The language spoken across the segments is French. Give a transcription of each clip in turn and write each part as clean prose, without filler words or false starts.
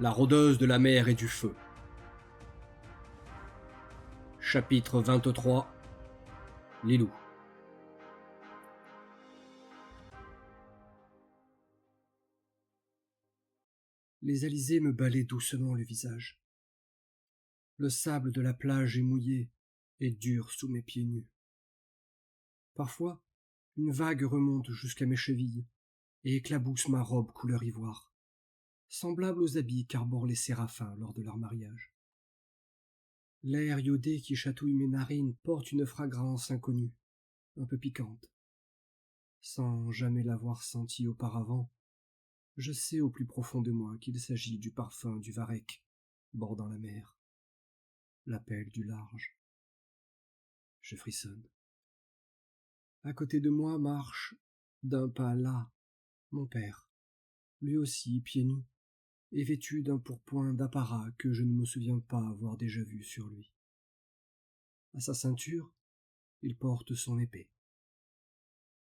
La rôdeuse de la mer et du feu. Chapitre 23. Les loups. Les alizés me balaient doucement le visage. Le sable de la plage est mouillé et dur sous mes pieds nus. Parfois, une vague remonte jusqu'à mes chevilles et éclabousse ma robe couleur ivoire, semblable aux habits qu'arborent les séraphins lors de leur mariage. L'air iodé qui chatouille mes narines porte une fragrance inconnue, un peu piquante. Sans jamais l'avoir senti auparavant, je sais au plus profond de moi qu'il s'agit du parfum du varech bordant la mer, l'appel du large. Je frissonne. À côté de moi marche, d'un pas las, mon père, lui aussi pieds nus, et vêtu d'un pourpoint d'apparat que je ne me souviens pas avoir déjà vu sur lui. À sa ceinture, il porte son épée.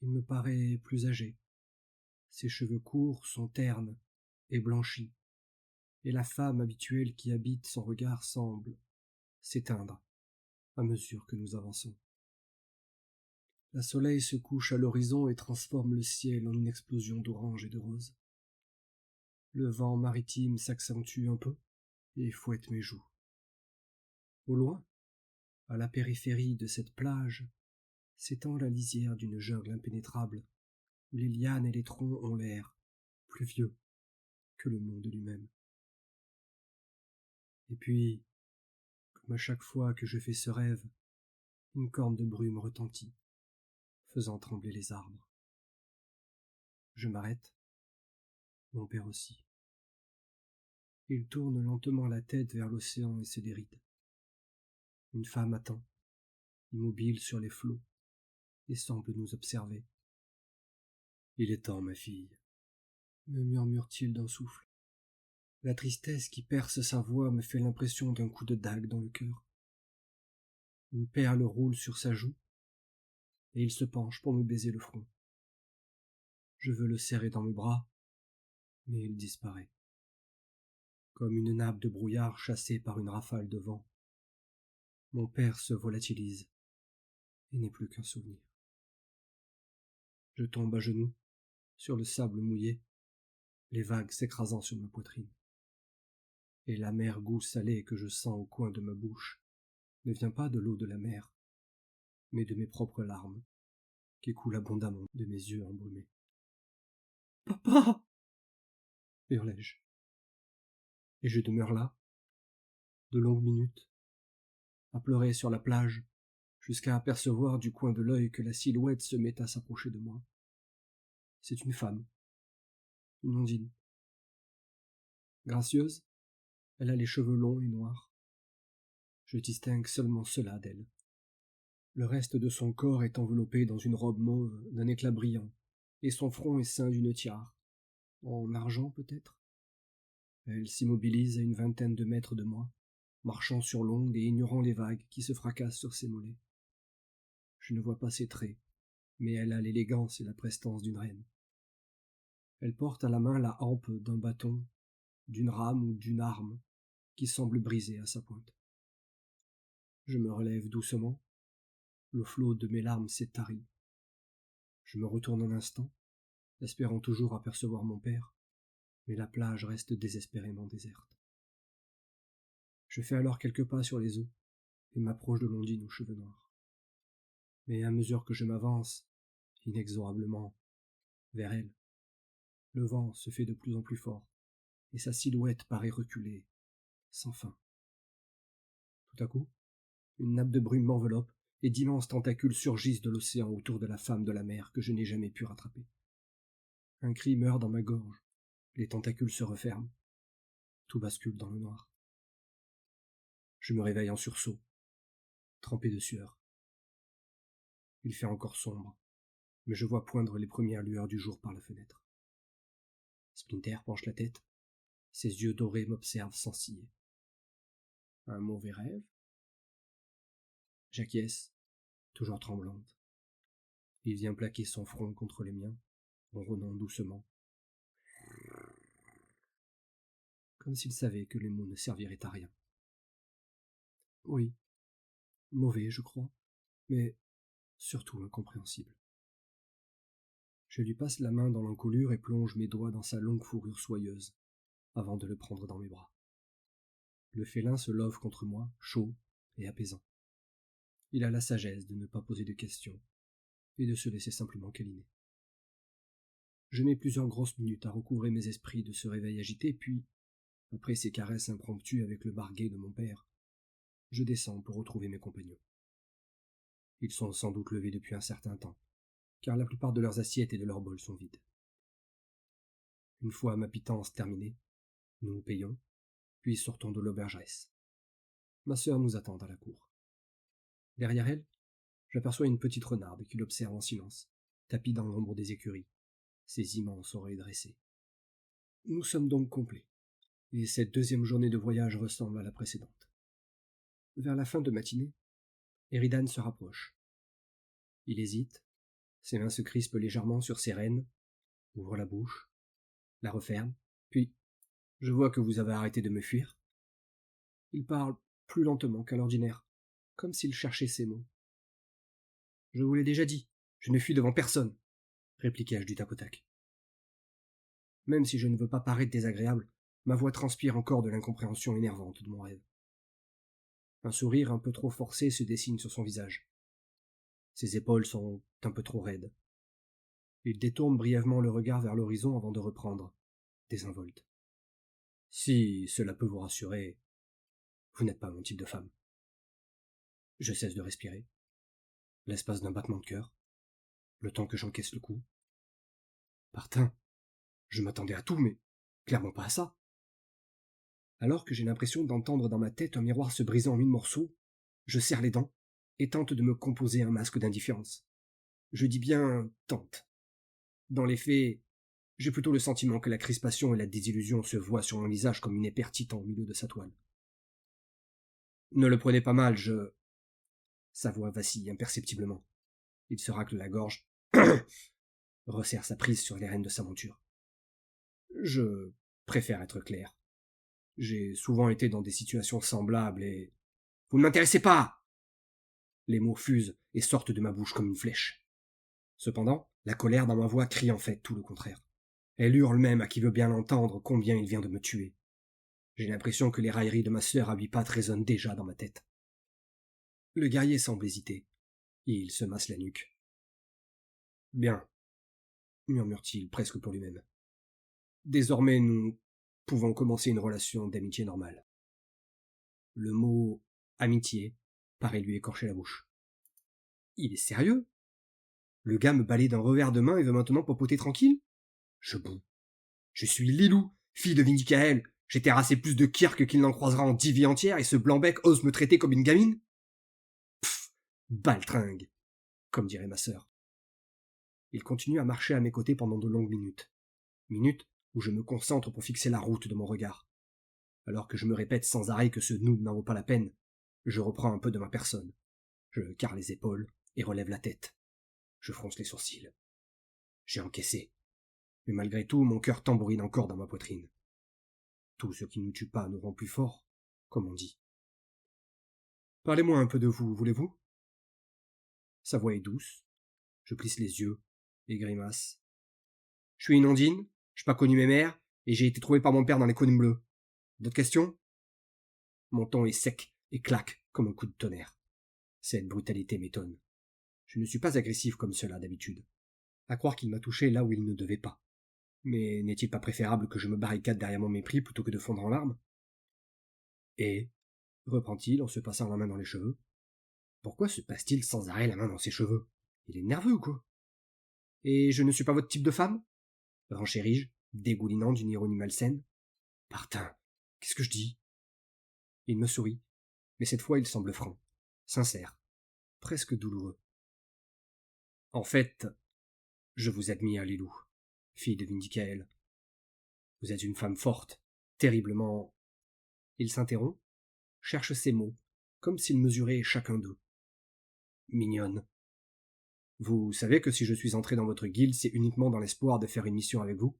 Il me paraît plus âgé. Ses cheveux courts sont ternes et blanchis, et la femme habituelle qui habite son regard semble s'éteindre à mesure que nous avançons. Le soleil se couche à l'horizon et transforme le ciel en une explosion d'orange et de rose. Le vent maritime s'accentue un peu et fouette mes joues. Au loin, à la périphérie de cette plage, s'étend la lisière d'une jungle impénétrable, où les lianes et les troncs ont l'air plus vieux que le monde lui-même. Et puis, comme à chaque fois que je fais ce rêve, une corne de brume retentit, faisant trembler les arbres. Je m'arrête, mon père aussi. Il tourne lentement la tête vers l'océan et se déride. Une femme attend, immobile sur les flots, et semble nous observer. « Il est temps, ma fille, » me murmure-t-il d'un souffle. La tristesse qui perce sa voix me fait l'impression d'un coup de dague dans le cœur. Une perle roule sur sa joue, et il se penche pour me baiser le front. Je veux le serrer dans mes bras, mais il disparaît. Comme une nappe de brouillard chassée par une rafale de vent, mon père se volatilise et n'est plus qu'un souvenir. Je tombe à genoux, sur le sable mouillé, les vagues s'écrasant sur ma poitrine. Et l'amer goût salé que je sens au coin de ma bouche ne vient pas de l'eau de la mer, mais de mes propres larmes, qui coulent abondamment de mes yeux embaumés. « Papa !» hurlai-je. Et je demeure là, de longues minutes, à pleurer sur la plage, jusqu'à apercevoir du coin de l'œil que la silhouette se met à s'approcher de moi. C'est une femme, une ondine. Gracieuse, elle a les cheveux longs et noirs. Je distingue seulement cela d'elle. Le reste de son corps est enveloppé dans une robe mauve d'un éclat brillant, et son front est ceint d'une tiare, en argent peut-être. Elle s'immobilise à une vingtaine de mètres de moi, marchant sur l'onde et ignorant les vagues qui se fracassent sur ses mollets. Je ne vois pas ses traits, mais elle a l'élégance et la prestance d'une reine. Elle porte à la main la hampe d'un bâton, d'une rame ou d'une arme qui semble brisée à sa pointe. Je me relève doucement, le flot de mes larmes s'est tari. Je me retourne un instant, espérant toujours apercevoir mon père, mais la plage reste désespérément déserte. Je fais alors quelques pas sur les eaux et m'approche de l'ondine aux cheveux noirs. Mais à mesure que je m'avance, inexorablement, vers elle, le vent se fait de plus en plus fort, et sa silhouette paraît reculer, sans fin. Tout à coup, une nappe de brume m'enveloppe, et d'immenses tentacules surgissent de l'océan autour de la femme de la mer que je n'ai jamais pu rattraper. Un cri meurt dans ma gorge, les tentacules se referment, tout bascule dans le noir. Je me réveille en sursaut, trempé de sueur. Il fait encore sombre, mais je vois poindre les premières lueurs du jour par la fenêtre. Splinter penche la tête, ses yeux dorés m'observent sans ciller. Un mauvais rêve ? J'acquiesce, toujours tremblante. Il vient plaquer son front contre les miens, ronronnant doucement. comme s'il savait que les mots ne serviraient à rien. Oui, mauvais, je crois, mais surtout incompréhensible. Je lui passe la main dans l'encolure et plonge mes doigts dans sa longue fourrure soyeuse, avant de le prendre dans mes bras. Le félin se love contre moi, chaud et apaisant. Il a la sagesse de ne pas poser de questions et de se laisser simplement câliner. Je mets plusieurs grosses minutes à recouvrer mes esprits de ce réveil agité, puis, après ces caresses impromptues avec le barguet de mon père, je descends pour retrouver mes compagnons. Ils sont sans doute levés depuis un certain temps, car la plupart de leurs assiettes et de leurs bols sont vides. Une fois ma pitance terminée, nous payons, puis sortons de l'aubergeresse. Ma sœur nous attend à la cour. Derrière elle, j'aperçois une petite renarde qui l'observe en silence, tapie dans l'ombre des écuries, ses immenses oreilles dressées. Nous sommes donc complets, et cette deuxième journée de voyage ressemble à la précédente. Vers la fin de matinée, Eridan se rapproche. Il hésite, ses mains se crispent légèrement sur ses rênes, ouvre la bouche, la referme, puis « Je vois que vous avez arrêté de me fuir ». Il parle plus lentement qu'à l'ordinaire, comme s'il cherchait ses mots. « Je vous l'ai déjà dit, je ne fuis devant personne », répliquai-je du tac au tac. Même si je ne veux pas paraître désagréable, ma voix transpire encore de l'incompréhension énervante de mon rêve. Un sourire un peu trop forcé se dessine sur son visage. Ses épaules sont un peu trop raides. Il détourne brièvement le regard vers l'horizon avant de reprendre, désinvolte. « Si cela peut vous rassurer, vous n'êtes pas mon type de femme. » Je cesse de respirer. L'espace d'un battement de cœur, le temps que j'encaisse le coup. Partin, je m'attendais à tout, mais clairement pas à ça. Alors que j'ai l'impression d'entendre dans ma tête un miroir se briser en mille morceaux, je serre les dents et tente de me composer un masque d'indifférence. Je dis bien tente. Dans les faits, j'ai plutôt le sentiment que la crispation et la désillusion se voient sur mon visage comme une épée titan au milieu de sa toile. Ne le prenez pas mal, Sa voix vacille imperceptiblement. Il se racle la gorge, resserre sa prise sur les rênes de sa monture. Je préfère être clair. J'ai souvent été dans des situations semblables et... Vous ne m'intéressez pas! Les mots fusent et sortent de ma bouche comme une flèche. Cependant, la colère dans ma voix crie en fait tout le contraire. Elle hurle même à qui veut bien l'entendre combien il vient de me tuer. J'ai l'impression que les railleries de ma sœur à 8 pattes résonnent déjà dans ma tête. Le guerrier semble hésiter. Il se masse la nuque. « Bien, » murmure-t-il presque pour lui-même. « Désormais, nous pouvons commencer une relation d'amitié normale. » Le mot « amitié » paraît lui écorcher la bouche. Il est sérieux? Le gars me balaye d'un revers de main et veut maintenant papoter tranquille? Je boue. Je suis Lilou, fille de Vindicael. J'ai terrassé plus de Kirk qu'il n'en croisera en 10 vies entières et ce blanc-bec ose me traiter comme une gamine? Pfff, baltringue, comme dirait ma sœur. Il continue à marcher à mes côtés pendant de longues minutes. Minutes où je me concentre pour fixer la route de mon regard. Alors que je me répète sans arrêt que ce noob n'en vaut pas la peine, je reprends un peu de ma personne. Je carre les épaules et relève la tête. Je fronce les sourcils. J'ai encaissé. Mais malgré tout, mon cœur tambourine encore dans ma poitrine. Tout ce qui ne nous tue pas nous rend plus forts, comme on dit. Parlez-moi un peu de vous, voulez-vous? Sa voix est douce. Je plisse les yeux et grimace. Je suis une ondine, j'ai pas connu mes mères, et j'ai été trouvé par mon père dans les collines bleues. D'autres questions? Mon ton est sec et claque comme un coup de tonnerre. Cette brutalité m'étonne. Je ne suis pas agressif comme cela d'habitude. À croire qu'il m'a touché là où il ne devait pas. Mais n'est-il pas préférable que je me barricade derrière mon mépris plutôt que de fondre en larmes? Et, reprend-il en se passant la main dans les cheveux, pourquoi se passe-t-il sans arrêt la main dans ses cheveux? Il est nerveux ou quoi? Et je ne suis pas votre type de femme? Renchéris-je, dégoulinant d'une ironie malsaine. Partin, qu'est-ce que je dis? Il me sourit, mais cette fois il semble franc, sincère, presque douloureux. En fait, je vous admire, Lilou, fille de Vindicael. Vous êtes une femme forte, terriblement... Il s'interrompt, cherche ses mots, comme s'il mesurait chacun d'eux. Mignonne. Vous savez que si je suis entré dans votre guilde, c'est uniquement dans l'espoir de faire une mission avec vous?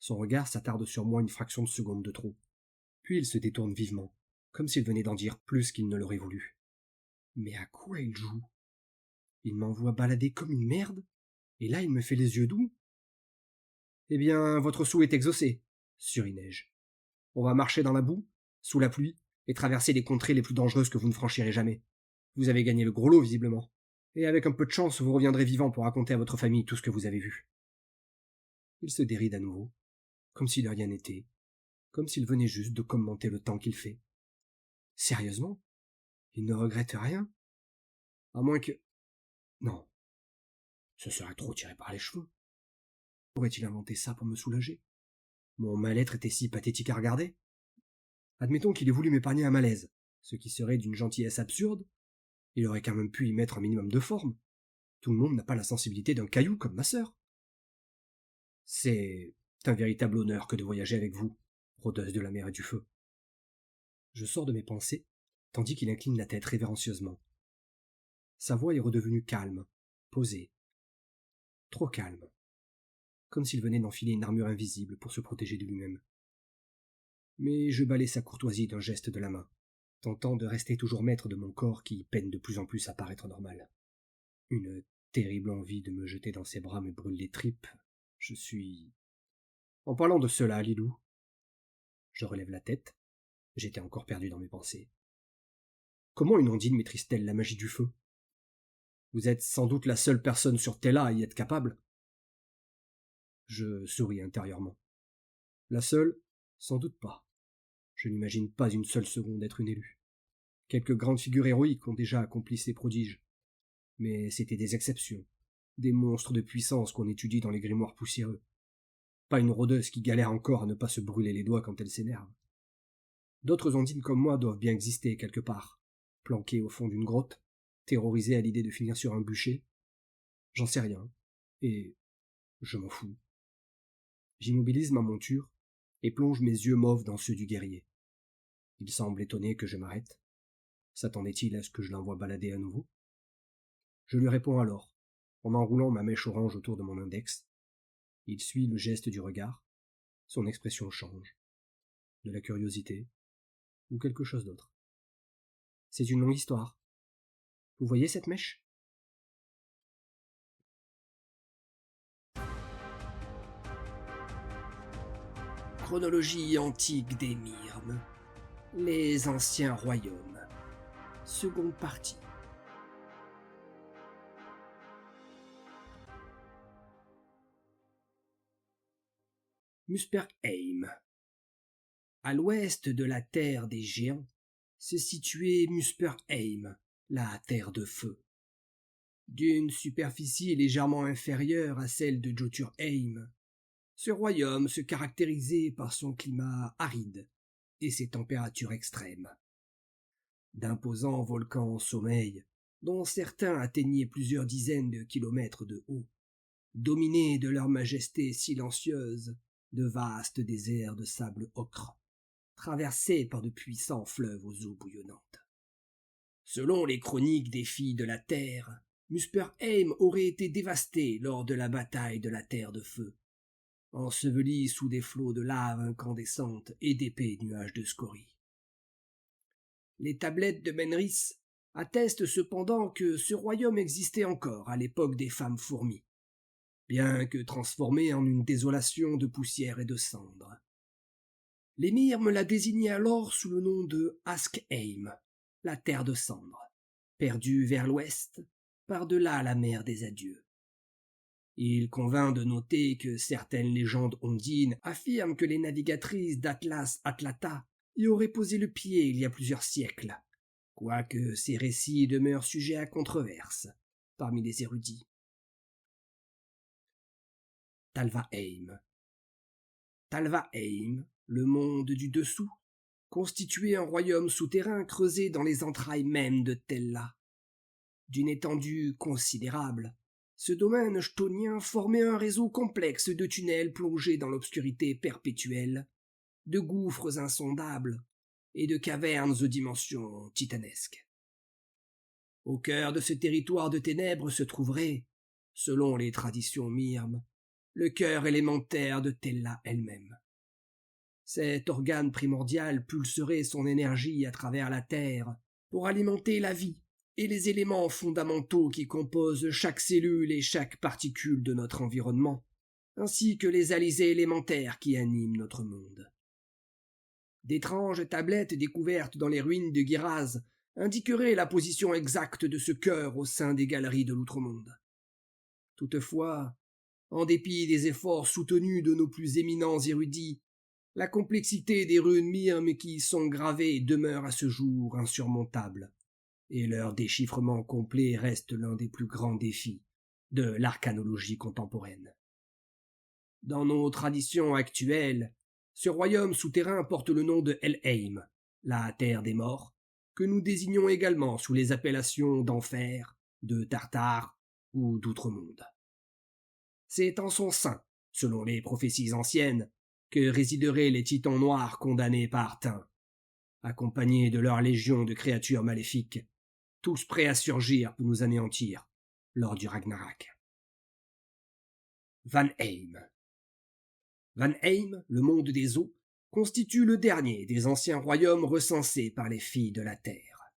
Son regard s'attarde sur moi une fraction de seconde de trop. Puis il se détourne vivement, comme s'il venait d'en dire plus qu'il ne l'aurait voulu. Mais à quoi il joue? Il m'envoie balader comme une merde, et là il me fait les yeux doux. Eh bien, votre souhait est exaucé, surinai-je. On va marcher dans la boue, sous la pluie, et traverser les contrées les plus dangereuses que vous ne franchirez jamais. Vous avez gagné le gros lot, visiblement. Et avec un peu de chance, vous reviendrez vivant pour raconter à votre famille tout ce que vous avez vu. Il se déride à nouveau, comme si de rien n'était, comme s'il venait juste de commenter le temps qu'il fait. Sérieusement? Il ne regrette rien? À moins que... Non. Ce serait trop tiré par les cheveux. Pourrait-il inventer ça pour me soulager? Mon mal-être était si pathétique à regarder. Admettons qu'il ait voulu m'épargner un malaise, ce qui serait d'une gentillesse absurde. Il aurait quand même pu y mettre un minimum de forme. Tout le monde n'a pas la sensibilité d'un caillou comme ma sœur. C'est un véritable honneur que de voyager avec vous, rôdeuse de la mer et du feu. Je sors de mes pensées, tandis qu'il incline la tête révérencieusement. Sa voix est redevenue calme, posée. Trop calme. Comme s'il venait d'enfiler une armure invisible pour se protéger de lui-même. Mais je balai sa courtoisie d'un geste de la main, tentant de rester toujours maître de mon corps qui peine de plus en plus à paraître normal. Une terrible envie de me jeter dans ses bras me brûle les tripes. Je suis... En parlant de cela, Lilou, je relève la tête. J'étais encore perdu dans mes pensées. Comment une ondine maîtrise-t-elle la magie du feu? Vous êtes sans doute la seule personne sur Tella à y être capable. Je souris intérieurement. La seule? Sans doute pas. Je n'imagine pas une seule seconde être une élue. Quelques grandes figures héroïques ont déjà accompli ces prodiges. Mais c'étaient des exceptions, des monstres de puissance qu'on étudie dans les grimoires poussiéreux. Pas une rôdeuse qui galère encore à ne pas se brûler les doigts quand elle s'énerve. D'autres ondines comme moi doivent bien exister quelque part, planquées au fond d'une grotte, terrorisées à l'idée de finir sur un bûcher. J'en sais rien, et je m'en fous. J'immobilise ma monture et plonge mes yeux mauves dans ceux du guerrier. Il semble étonné que je m'arrête. S'attendait-il à ce que je l'envoie balader à nouveau? Je lui réponds alors, en enroulant ma mèche orange autour de mon index. Il suit le geste du regard. Son expression change. De la curiosité, ou quelque chose d'autre. C'est une longue histoire. Vous voyez cette mèche? Chronologie antique des Myrmes. Les anciens royaumes. Seconde partie. Muspelheim. À l'ouest de la terre des géants, se situait Muspelheim, la terre de feu. D'une superficie légèrement inférieure à celle de Jotunheim, ce royaume se caractérisait par son climat aride et ses températures extrêmes. D'imposants volcans en sommeil, dont certains atteignaient plusieurs dizaines de kilomètres de haut, dominés de leur majesté silencieuse de vastes déserts de sable ocre, traversés par de puissants fleuves aux eaux bouillonnantes. Selon les chroniques des filles de la terre, Muspelheim aurait été dévasté lors de la bataille de la Terre de Feu, enseveli sous des flots de lave incandescente et d'épais nuages de scories. Les tablettes de Menris attestent cependant que ce royaume existait encore à l'époque des femmes fourmis, bien que transformé en une désolation de poussière et de cendres. Les Myrmes la désignaient alors sous le nom de Askheim, la terre de cendres, perdue vers l'ouest, par-delà la mer des adieux. Il convint de noter que certaines légendes ondines affirment que les navigatrices d'Atlas Atlata y auraient posé le pied il y a plusieurs siècles, quoique ces récits demeurent sujets à controverse parmi les érudits. Talvaheim. Talvaheim, le monde du dessous, constituait un royaume souterrain creusé dans les entrailles mêmes de Tella. D'une étendue considérable, ce domaine chthonien formait un réseau complexe de tunnels plongés dans l'obscurité perpétuelle, de gouffres insondables et de cavernes aux dimensions titanesques. Au cœur de ce territoire de ténèbres se trouverait, selon les traditions myrmes, le cœur élémentaire de Tella elle-même. Cet organe primordial pulserait son énergie à travers la Terre pour alimenter la vie et les éléments fondamentaux qui composent chaque cellule et chaque particule de notre environnement, ainsi que les alizés élémentaires qui animent notre monde. D'étranges tablettes découvertes dans les ruines de Giraz indiqueraient la position exacte de ce cœur au sein des galeries de l'Outre-Monde. Toutefois, en dépit des efforts soutenus de nos plus éminents érudits, la complexité des runes Mirmes qui y sont gravées demeure à ce jour insurmontable, et leur déchiffrement complet reste l'un des plus grands défis de l'arcanologie contemporaine. Dans nos traditions actuelles, ce royaume souterrain porte le nom de Helheim, la terre des morts, que nous désignons également sous les appellations d'enfer, de Tartare ou d'outre-monde. C'est en son sein, selon les prophéties anciennes, que résideraient les titans noirs condamnés par Tin, accompagnés de leur légion de créatures maléfiques, tous prêts à surgir pour nous anéantir lors du Ragnarok. Vanheim. Vanheim, le monde des eaux, constitue le dernier des anciens royaumes recensés par les filles de la Terre.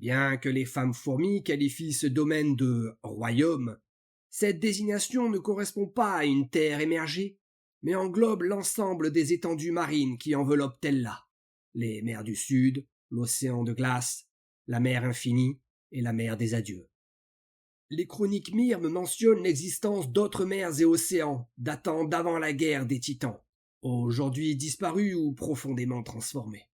Bien que les femmes fourmis qualifient ce domaine de royaume, cette désignation ne correspond pas à une terre émergée, mais englobe l'ensemble des étendues marines qui enveloppent Tella, les mers du Sud, l'océan de glace, la mer infinie et la mer des adieux. Les chroniques Mirmes mentionnent l'existence d'autres mers et océans datant d'avant la guerre des Titans, aujourd'hui disparus ou profondément transformés.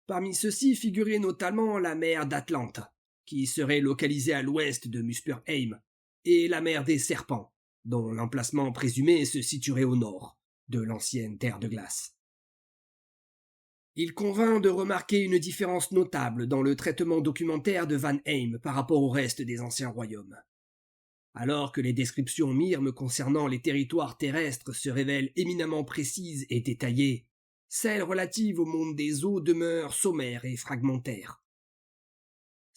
Parmi ceux-ci figurait notamment la mer d'Atlante, qui serait localisée à l'ouest de Muspelheim, et la mer des Serpents, dont l'emplacement présumé se situerait au nord de l'ancienne terre de glace. Il convint de remarquer une différence notable dans le traitement documentaire de Vanheim par rapport au reste des anciens royaumes. Alors que les descriptions Mirmes concernant les territoires terrestres se révèlent éminemment précises et détaillées, celles relatives au monde des eaux demeurent sommaires et fragmentaires.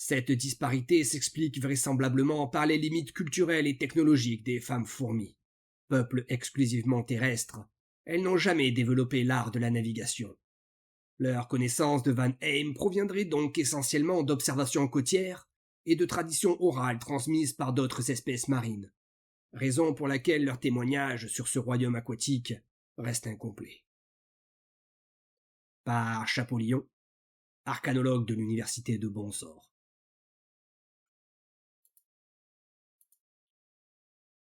Cette disparité s'explique vraisemblablement par les limites culturelles et technologiques des femmes fourmis. Peuple exclusivement terrestre, elles n'ont jamais développé l'art de la navigation. Leur connaissance de Vanheim proviendrait donc essentiellement d'observations côtières et de traditions orales transmises par d'autres espèces marines, raison pour laquelle leur témoignage sur ce royaume aquatique reste incomplet. Par Chapolion, arcanologue de l'université de Bonsor.